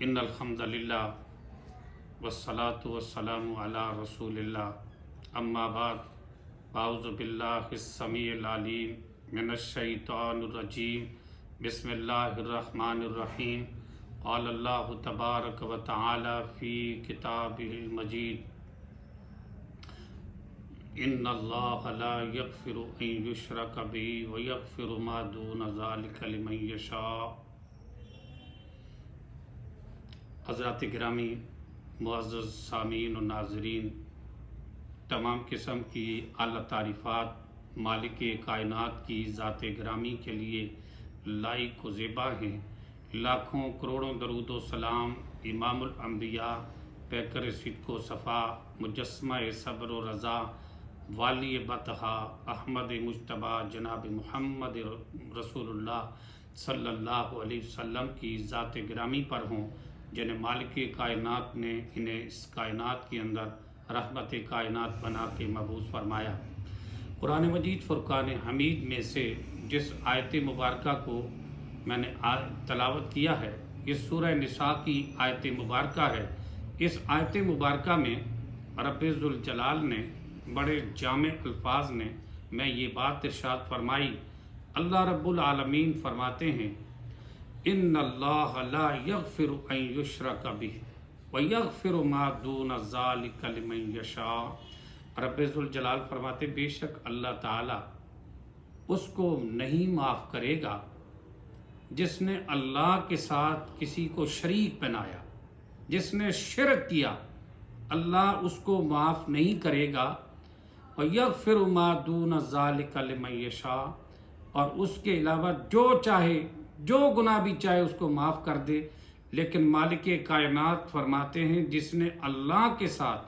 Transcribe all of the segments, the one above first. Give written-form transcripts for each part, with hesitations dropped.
ان الحمد للہ والصلاة والسلام علی رسول اللہ اما بعد اعوذ باللہ السمیع العلیم من الشیطان الرجیم بسم اللہ الرحمن الرحیم قال اللہ تبارک و تعالی فی کتابہ المجید ان اللہ لا یغفر ان یشرک بہ ویغفر ما دون ذلک لمن یشاء۔ حضرات گرامی، معزز سامعین و ناظرین، تمام قسم کی اعلیٰ تعریفات مالک کائنات کی ذات گرامی کے لیے لائق و زیبا ہیں۔ لاکھوں کروڑوں درود و سلام امام الانبیاء، پیکر صدق و صفا، مجسمہ صبر و رضا، والی بطحا، احمد مجتبیٰ جناب محمد رسول اللہ صلی اللہ علیہ وسلم کی ذات گرامی پر ہوں، جنہیں مالک کائنات نے انہیں اس کائنات کے اندر رحمت کائنات بنا کے مبعوث فرمایا۔ قرآن مجید فرقان حمید میں سے جس آیت مبارکہ کو میں نے تلاوت کیا ہے، یہ سورہ نساء کی آیت مبارکہ ہے۔ اس آیت مبارکہ میں رب ذوالجلال نے بڑے جامع الفاظ میں یہ بات ارشاد فرمائی۔ اللہ رب العالمین فرماتے ہیں ان اللہ لا یغفر ان یشرک بہ ویغفر ما دون ذلک لمن یشاء۔ رب ذوالجلال فرماتے بے شک اللہ تعالی اس کو نہیں معاف کرے گا جس نے اللہ کے ساتھ کسی کو شریک بنایا، جس نے شرک کیا، اللہ اس کو معاف نہیں کرے گا۔ وَيَغْفِرُ مَا دُونَ ذَلِكَ لِمَن یشاء، اور اس کے علاوہ جو چاہے، جو گناہ بھی چاہے اس کو معاف کر دے۔ لیکن مالک کائنات فرماتے ہیں جس نے اللہ کے ساتھ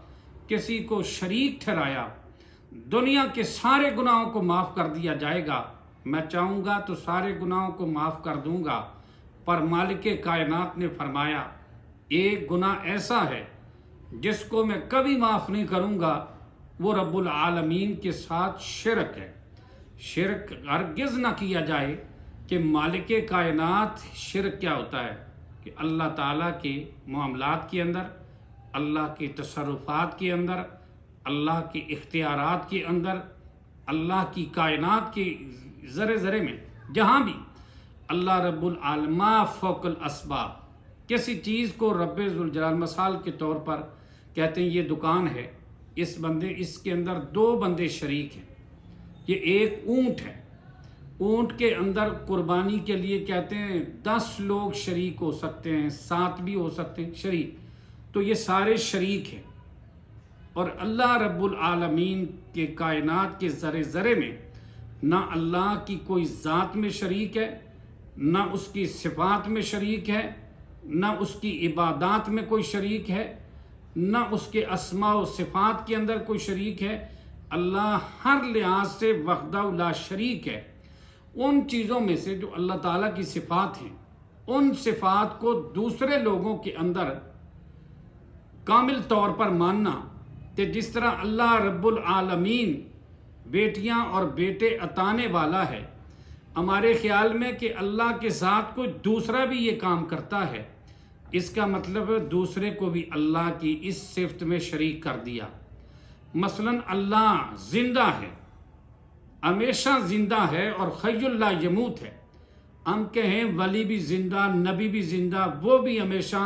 کسی کو شریک ٹھہرایا، دنیا کے سارے گناہوں کو معاف کر دیا جائے گا۔ میں چاہوں گا تو سارے گناہوں کو معاف کر دوں گا، پر مالک کائنات نے فرمایا ایک گناہ ایسا ہے جس کو میں کبھی معاف نہیں کروں گا، وہ رب العالمین کے ساتھ شرک ہے۔ شرک ہرگز نہ کیا جائے کہ مالک کائنات شرک کیا ہوتا ہے کہ اللہ تعالیٰ کے معاملات کے اندر، اللہ کے تصرفات کے اندر، اللہ کے اختیارات کے اندر، اللہ کی کائنات کے ذرے ذرے میں جہاں بھی اللہ رب العالمین فوق الاسباب کسی چیز کو رب ذوالجلال مثال کے طور پر کہتے ہیں یہ دکان ہے، اس کے اندر دو بندے شریک ہیں، یہ ایک اونٹ ہے، اونٹ کے اندر قربانی کے لیے کہتے ہیں 10 لوگ شریک ہو سکتے ہیں، 7 بھی ہو سکتے ہیں شریک، تو یہ سارے شریک ہیں۔ اور اللہ رب العالمین کے کائنات کے ذرے ذرے میں نہ اللہ کی کوئی ذات میں شریک ہے، نہ اس کی صفات میں شریک ہے، نہ اس کی عبادات میں کوئی شریک ہے، نہ اس کے اسماء و صفات کے اندر کوئی شریک ہے۔ اللہ ہر لحاظ سے وحدہ لا شریک ہے۔ ان چیزوں میں سے جو اللہ تعالیٰ کی صفات ہیں، ان صفات کو دوسرے لوگوں کے اندر کامل طور پر ماننا کہ جس طرح اللہ رب العالمین بیٹیاں اور بیٹے عطانے والا ہے، ہمارے خیال میں کہ اللہ کے ساتھ کوئی دوسرا بھی یہ کام کرتا ہے، اس کا مطلب دوسرے کو بھی اللہ کی اس صفت میں شریک کر دیا۔ مثلا اللہ زندہ ہے، ہمیشہ زندہ ہے اور حی اللہ یموت ہے۔ ہم کہیں ولی بھی زندہ، نبی بھی زندہ، وہ بھی ہمیشہ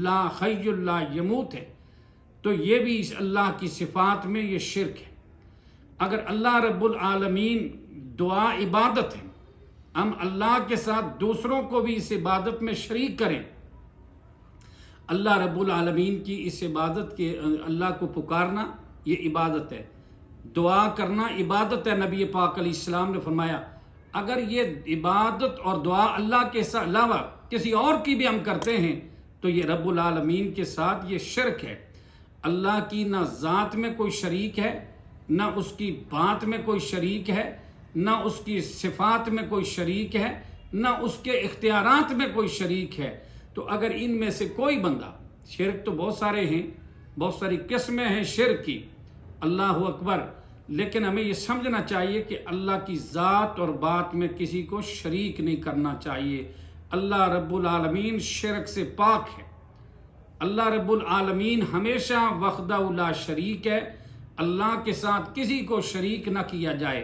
لا حی اللہ یموت ہے، تو یہ بھی اللہ کی صفات میں یہ شرک ہے۔ اگر اللہ رب العالمین دعا عبادت ہے، ہم اللہ کے ساتھ دوسروں کو بھی اس عبادت میں شریک کریں، اللہ رب العالمین کی اس عبادت کے اللہ کو پکارنا یہ عبادت ہے، دعا کرنا عبادت ہے۔ نبی پاک علیہ السلام نے فرمایا اگر یہ عبادت اور دعا اللہ کے علاوہ کسی اور کی بھی ہم کرتے ہیں تو یہ رب العالمین کے ساتھ یہ شرک ہے۔ اللہ کی نہ ذات میں کوئی شریک ہے، نہ اس کی بات میں کوئی شریک ہے، نہ اس کی صفات میں کوئی شریک ہے، نہ اس کے اختیارات میں کوئی شریک ہے۔ تو اگر ان میں سے کوئی بندہ، شرک تو بہت سارے ہیں، بہت ساری قسمیں ہیں شرک کی، اللہ اکبر، لیکن ہمیں یہ سمجھنا چاہیے کہ اللہ کی ذات اور بات میں کسی کو شریک نہیں کرنا چاہیے۔ اللہ رب العالمین شرک سے پاک ہے، اللہ رب العالمین ہمیشہ وحدہ لا شریک ہے، اللہ کے ساتھ کسی کو شریک نہ کیا جائے،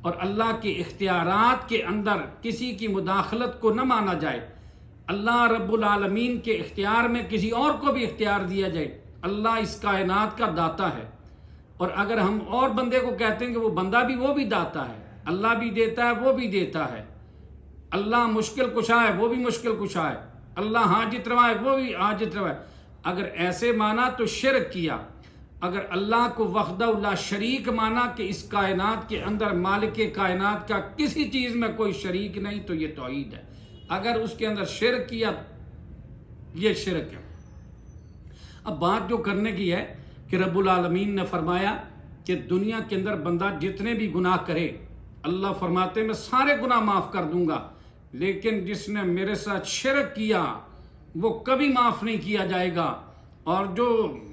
اور اللہ کے اختیارات کے اندر کسی کی مداخلت کو نہ مانا جائے۔ اللہ رب العالمین کے اختیار میں کسی اور کو بھی اختیار دیا جائے۔ اللہ اس کائنات کا داتا ہے، اور اگر ہم اور بندے کو کہتے ہیں کہ وہ بندہ بھی وہ بھی داتا ہے، اللہ بھی دیتا ہے وہ بھی دیتا ہے، اللہ مشکل کشا ہے وہ بھی مشکل کشا ہے، اللہ حاجت روا ہے وہ بھی حاجت روا ہے، اگر ایسے مانا تو شرک کیا۔ اگر اللہ کو وحدہ لا شریک مانا کہ اس کائنات کے اندر مالک کائنات کا کسی چیز میں کوئی شریک نہیں، تو یہ توحید ہے۔ اگر اس کے اندر شرک کیا یہ شرک ہے۔ اب بات جو کرنے کی ہے کہ رب العالمین نے فرمایا کہ دنیا کے اندر بندہ جتنے بھی گناہ کرے، اللہ فرماتے میں سارے گناہ معاف کر دوں گا، لیکن جس نے میرے ساتھ شرک کیا وہ کبھی معاف نہیں کیا جائے گا۔ اور جو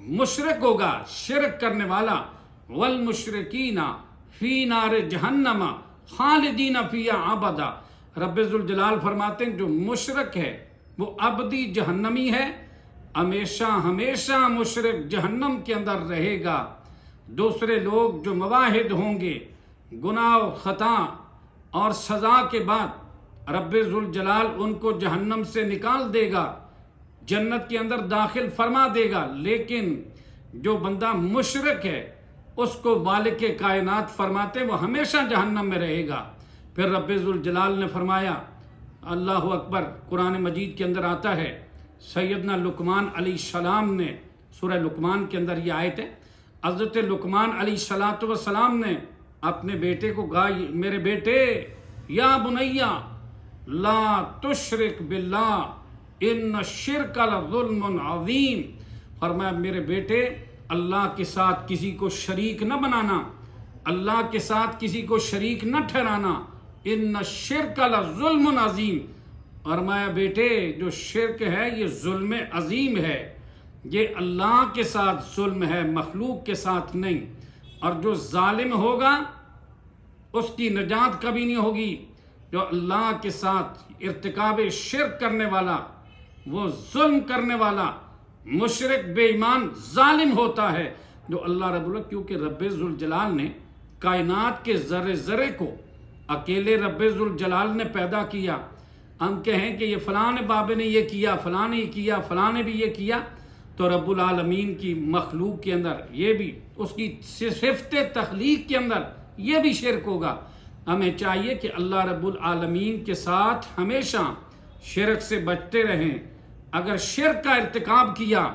مشرک ہوگا، شرک کرنے والا، والمشرکین فی نار جہنم خالدین فیہا ابدا، رب ذوالجلال فرماتے ہیں جو مشرک ہے وہ ابدی جہنمی ہے، ہمیشہ ہمیشہ مشرک جہنم کے اندر رہے گا۔ دوسرے لوگ جو مواحد ہوں گے، گناہ و خطا اور سزا کے بعد رب ذوالجلال ان کو جہنم سے نکال دے گا، جنت کے اندر داخل فرما دے گا، لیکن جو بندہ مشرک ہے اس کو مالک کائنات فرماتے وہ ہمیشہ جہنم میں رہے گا۔ پھر رب ذوالجلال نے فرمایا، اللہ اکبر، قرآن مجید کے اندر آتا ہے، سیدنا لقمان علیہ السلام نے، سورہ لقمان کے اندر یہ آیت ہے، حضرت لقمان علیہ السلام نے اپنے بیٹے کو کہا، میرے بیٹے، یا بنیا لا تشرک باللہ ان الشرک لظلم عظیم، فرمایا میرے بیٹے اللہ کے ساتھ کسی کو شریک نہ بنانا، اللہ کے ساتھ کسی کو شریک نہ ٹھہرانا، ان الشرک لظلم عظیم، فرمایا بیٹے جو شرک ہے یہ ظلم عظیم ہے، یہ اللہ کے ساتھ ظلم ہے، مخلوق کے ساتھ نہیں، اور جو ظالم ہوگا اس کی نجات کبھی نہیں ہوگی۔ جو اللہ کے ساتھ ارتکاب شرک کرنے والا، وہ ظلم کرنے والا، مشرک، بے ایمان، ظالم ہوتا ہے۔ جو اللہ رب العالمین، کیونکہ رب ذوالجلال نے کائنات کے ذرے ذرے کو اکیلے رب ذوالجلال نے پیدا کیا۔ ہم کہیں کہ یہ فلاں بابے نے یہ کیا، فلاں نے یہ کیا، فلاں نے بھی یہ کیا، تو رب العالمین کی مخلوق کے اندر یہ بھی، اس کی صفت تخلیق کے اندر یہ بھی شرک ہوگا۔ ہمیں چاہیے کہ اللہ رب العالمین کے ساتھ ہمیشہ شرک سے بچتے رہیں۔ اگر شرک کا ارتکاب کیا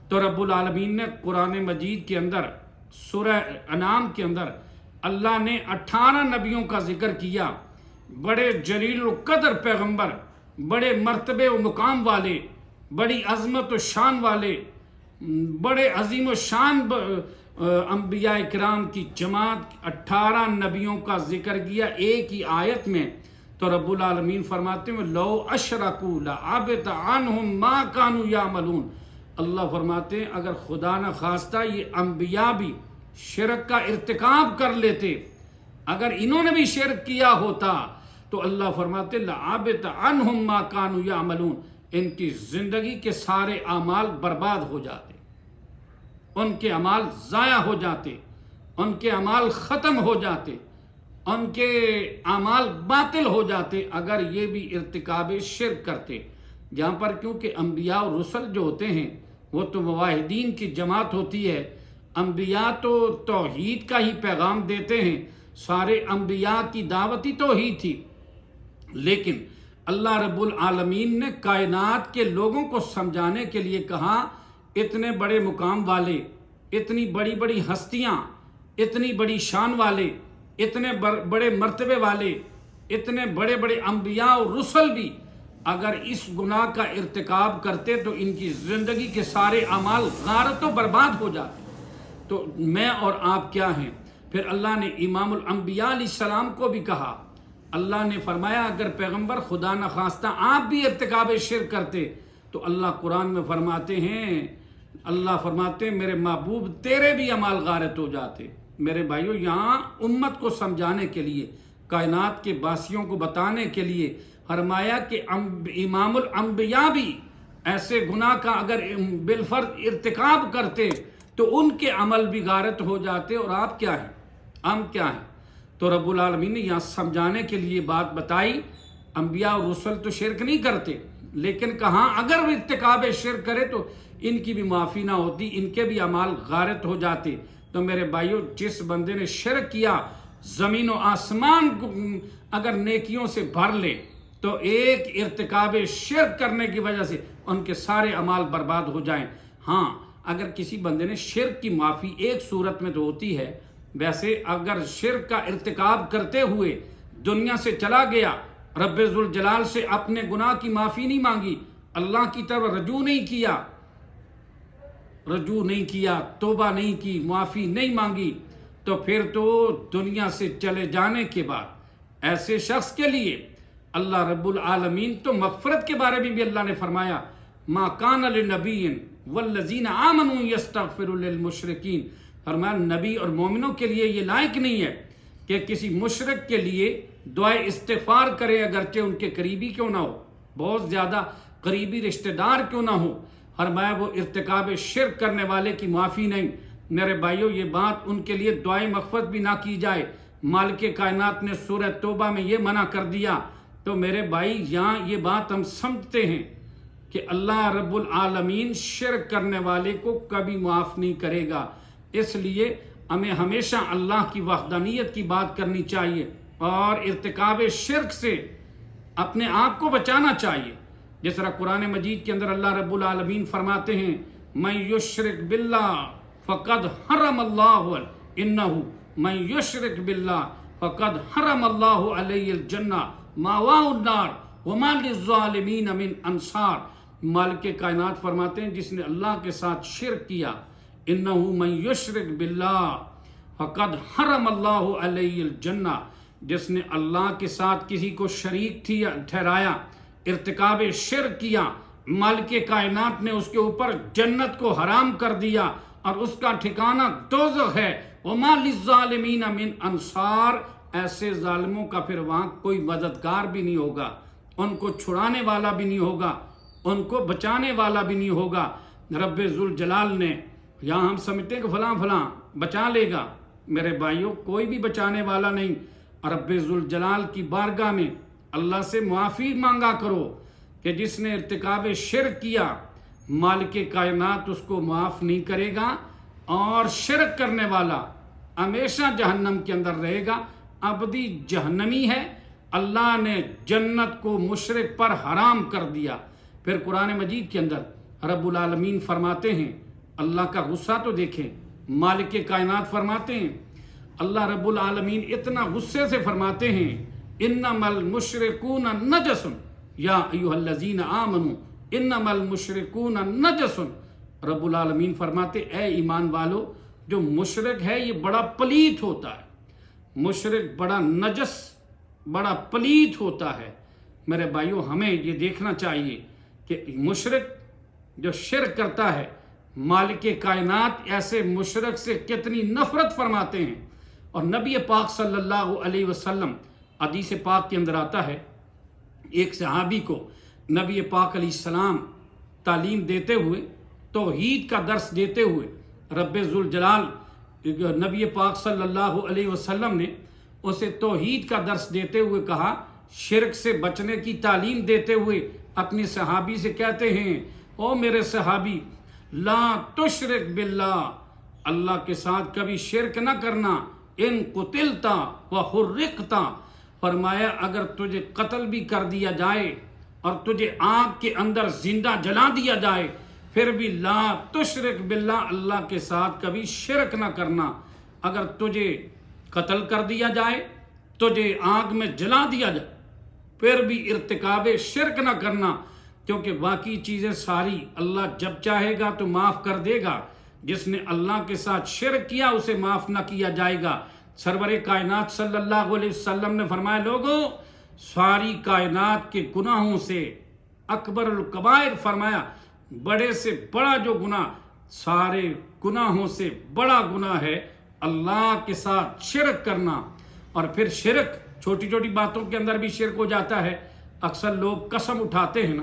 تو رب العالمین نے قرآن مجید کے اندر سورہ انعام کے اندر اللہ نے 18 نبیوں کا ذکر کیا، بڑے جلیل القدر پیغمبر، بڑے مرتبے و مقام والے، بڑی عظمت و شان والے، بڑے عظیم و شان انبیاء کرام کی جماعت، 18 نبیوں کا ذکر کیا ایک ہی آیت میں۔ تو رب العالمین فرماتے ہیں لو اشرکوا لحبط عنہم ما کانوا یعملون، اللہ فرماتے ہیں اگر خدا نہ خواستہ یہ انبیاء بھی شرک کا ارتکاب کر لیتے، اگر انہوں نے بھی شرک کیا ہوتا تو اللہ فرماتے لحبط عنہم ما کانوا یعملون، ان کی زندگی کے سارے اعمال برباد ہو جاتے، ان کے اعمال ضائع ہو جاتے، ان کے اعمال ختم ہو جاتے، ان کے اعمال باطل ہو جاتے اگر یہ بھی ارتکاب شرک کرتے۔ جہاں پر کیونکہ انبیاء اور رسل جو ہوتے ہیں وہ تو موحدین کی جماعت ہوتی ہے، انبیاء تو توحید کا ہی پیغام دیتے ہیں، سارے انبیاء کی دعوت ہی توحید تھی، لیکن اللہ رب العالمین نے کائنات کے لوگوں کو سمجھانے کے لیے کہا، اتنے بڑے مقام والے، اتنی بڑی بڑی ہستیاں، اتنی بڑی شان والے، اتنے بڑے مرتبے والے، اتنے بڑے بڑے انبیاء اور رسل بھی اگر اس گناہ کا ارتکاب کرتے تو ان کی زندگی کے سارے اعمال غارت و برباد ہو جاتے، تو میں اور آپ کیا ہیں؟ پھر اللہ نے امام الانبیاء علیہ السلام کو بھی کہا، اللہ نے فرمایا اگر پیغمبر خدا نخواستہ آپ بھی ارتکاب شرک کرتے تو اللہ قرآن میں فرماتے ہیں، اللہ فرماتے ہیں میرے محبوب تیرے بھی اعمال غارت ہو جاتے۔ میرے بھائیو، یہاں امت کو سمجھانے کے لیے، کائنات کے باسیوں کو بتانے کے لیے فرمایا کہ امام الانبیاء بھی ایسے گناہ کا اگر بالفرض ارتکاب کرتے تو ان کے عمل بھی غارت ہو جاتے، اور آپ کیا ہیں، ہم کیا ہیں۔ تو رب العالمین نے یہاں سمجھانے کے لیے بات بتائی، انبیاء اور رسل تو شرک نہیں کرتے، لیکن کہاں اگر وہ ارتکاب شرک کرے تو ان کی بھی معافی نہ ہوتی، ان کے بھی اعمال غارت ہو جاتے۔ تو میرے بھائیوں، جس بندے نے شرک کیا، زمین و آسمان کو اگر نیکیوں سے بھر لے تو ایک ارتکاب شرک کرنے کی وجہ سے ان کے سارے اعمال برباد ہو جائیں۔ ہاں، اگر کسی بندے نے شرک کی معافی ایک صورت میں تو ہوتی ہے، ویسے اگر شرک کا ارتکاب کرتے ہوئے دنیا سے چلا گیا، رب ذوالجلال سے اپنے گناہ کی معافی نہیں مانگی، اللہ کی طرف رجوع نہیں کیا، توبہ نہیں کی، معافی نہیں مانگی، تو پھر تو دنیا سے چلے جانے کے بعد ایسے شخص کے لیے اللہ رب العالمین تو مغفرت کے بارے میں بھی اللہ نے فرمایا، ما کان لنبی والذین آمنوا یستغفروا للمشرکین، فرمایا نبی اور مومنوں کے لیے یہ لائق نہیں ہے کہ کسی مشرک کے لیے دعائے استغفار کرے، اگرچہ ان کے قریبی کیوں نہ ہو، بہت زیادہ قریبی رشتہ دار کیوں نہ ہو، فرمایا وہ ارتکاب شرک کرنے والے کی معافی نہیں۔ میرے بھائیوں، یہ بات ان کے لیے دعائے مغفرت بھی نہ کی جائے، مالک کائنات نے سورہ توبہ میں یہ منع کر دیا۔ تو میرے بھائی، یہاں یہ بات ہم سمجھتے ہیں کہ اللہ رب العالمین شرک کرنے والے کو کبھی معاف نہیں کرے گا، اس لیے ہمیں ہمیشہ اللہ کی وحدانیت کی بات کرنی چاہیے اور ارتکاب شرک سے اپنے آپ کو بچانا چاہیے۔ جس طرح قرآن مجید کے اندر اللہ رب العالمین فرماتے ہیں، من یشرک باللہ فقد حرم اللہ من یشرک باللہ فقد حرم اللہ علیہ الجنہ مأواہ النار وما للظالمین من انصار۔ مالک کائنات فرماتے ہیں، جس نے اللہ کے ساتھ شرک کیا، انہ من یشرک باللہ فقد حرم اللہ علیہ الجنہ، جس نے اللہ کے ساتھ کسی کو شریک ٹھہرایا، ارتکاب شرک کیا، مالک کائنات نے اس کے اوپر جنت کو حرام کر دیا اور اس کا ٹھکانہ دوزخ ہے۔ وما للظالمین من انصار، ایسے ظالموں کا پھر وہاں کوئی مددگار بھی نہیں ہوگا، ان کو چھڑانے والا بھی نہیں ہوگا، ان کو بچانے والا بھی نہیں ہوگا۔ رب ذوالجلال نے، یہاں ہم سمجھتے ہیں کہ فلاں فلاں بچا لے گا، میرے بھائیوں کوئی بھی بچانے والا نہیں۔ رب ذوالجلال کی بارگاہ میں اللہ سے معافی مانگا کرو کہ جس نے ارتکاب شرک کیا، مالک کائنات اس کو معاف نہیں کرے گا، اور شرک کرنے والا ہمیشہ جہنم کے اندر رہے گا، ابدی جہنمی ہے۔ اللہ نے جنت کو مشرک پر حرام کر دیا۔ پھر قرآن مجید کے اندر رب العالمین فرماتے ہیں، اللہ کا غصہ تو دیکھیں، مالک کائنات فرماتے ہیں، اللہ رب العالمین اتنا غصے سے فرماتے ہیں، انما المشرکون نجس یا ایھا الذین آمنوا انما المشرکون نجس۔ رب العالمین فرماتے، اے ایمان والو، جو مشرک ہے یہ بڑا پلیت ہوتا ہے، مشرک بڑا نجس، بڑا پلیت ہوتا ہے۔ میرے بھائیوں، ہمیں یہ دیکھنا چاہیے کہ مشرک جو شرک کرتا ہے، مالک کائنات ایسے مشرک سے کتنی نفرت فرماتے ہیں۔ اور نبی پاک صلی اللہ علیہ وسلم، حدیث پاک کے اندر آتا ہے، ایک صحابی کو نبی پاک علیہ السلام تعلیم دیتے ہوئے، توحید کا درس دیتے ہوئے، رب ذوالجلال نبی پاک صلی اللہ علیہ وسلم نے اسے توحید کا درس دیتے ہوئے کہا، شرک سے بچنے کی تعلیم دیتے ہوئے اپنی صحابی سے کہتے ہیں، او میرے صحابی، لا تشرک باللہ، اللہ کے ساتھ کبھی شرک نہ کرنا، ان قتلتا وحرقتا، فرمایا اگر تجھے قتل بھی کر دیا جائے اور تجھے آگ کے اندر زندہ جلا دیا جائے، پھر بھی لا تشرک باللہ، اللہ کے ساتھ کبھی شرک نہ کرنا۔ اگر تجھے قتل کر دیا جائے، تجھے آگ میں جلا دیا جائے، پھر بھی ارتکاب شرک نہ کرنا، کیونکہ باقی چیزیں ساری اللہ جب چاہے گا تو معاف کر دے گا، جس نے اللہ کے ساتھ شرک کیا اسے معاف نہ کیا جائے گا۔ سرور کائنات صلی اللہ علیہ وسلم نے فرمایا، لوگوں، ساری کائنات کے گناہوں سے اکبر الکبائر، فرمایا بڑے سے بڑا جو گناہ، سارے گناہوں سے بڑا گناہ ہے اللہ کے ساتھ شرک کرنا۔ اور پھر شرک چھوٹی چھوٹی باتوں کے اندر بھی شرک ہو جاتا ہے۔ اکثر لوگ قسم اٹھاتے ہیں نا،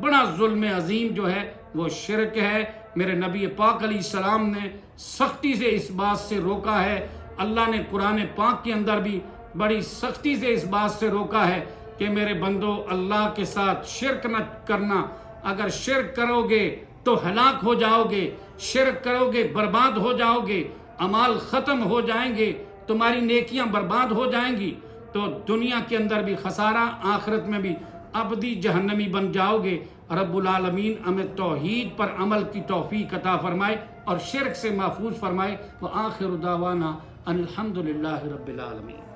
بڑا ظلم عظیم جو ہے وہ شرک ہے۔ میرے نبی پاک علیہ السلام نے سختی سے اس بات سے روکا ہے، اللہ نے قرآن پاک کے اندر بھی بڑی سختی سے اس بات سے روکا ہے کہ میرے بندو اللہ کے ساتھ شرک نہ کرنا، اگر شرک کرو گے تو ہلاک ہو جاؤ گے، شرک کرو گے برباد ہو جاؤ گے، اعمال ختم ہو جائیں گے، تمہاری نیکیاں برباد ہو جائیں گی، تو دنیا کے اندر بھی خسارہ، آخرت میں بھی ابدی جہنمی بن جاؤ گے۔ رب العالمین ہمیں توحید پر عمل کی توفیق عطا فرمائے اور شرک سے محفوظ فرمائے۔ وآخر دعوانا ان الحمدللہ رب العالمین۔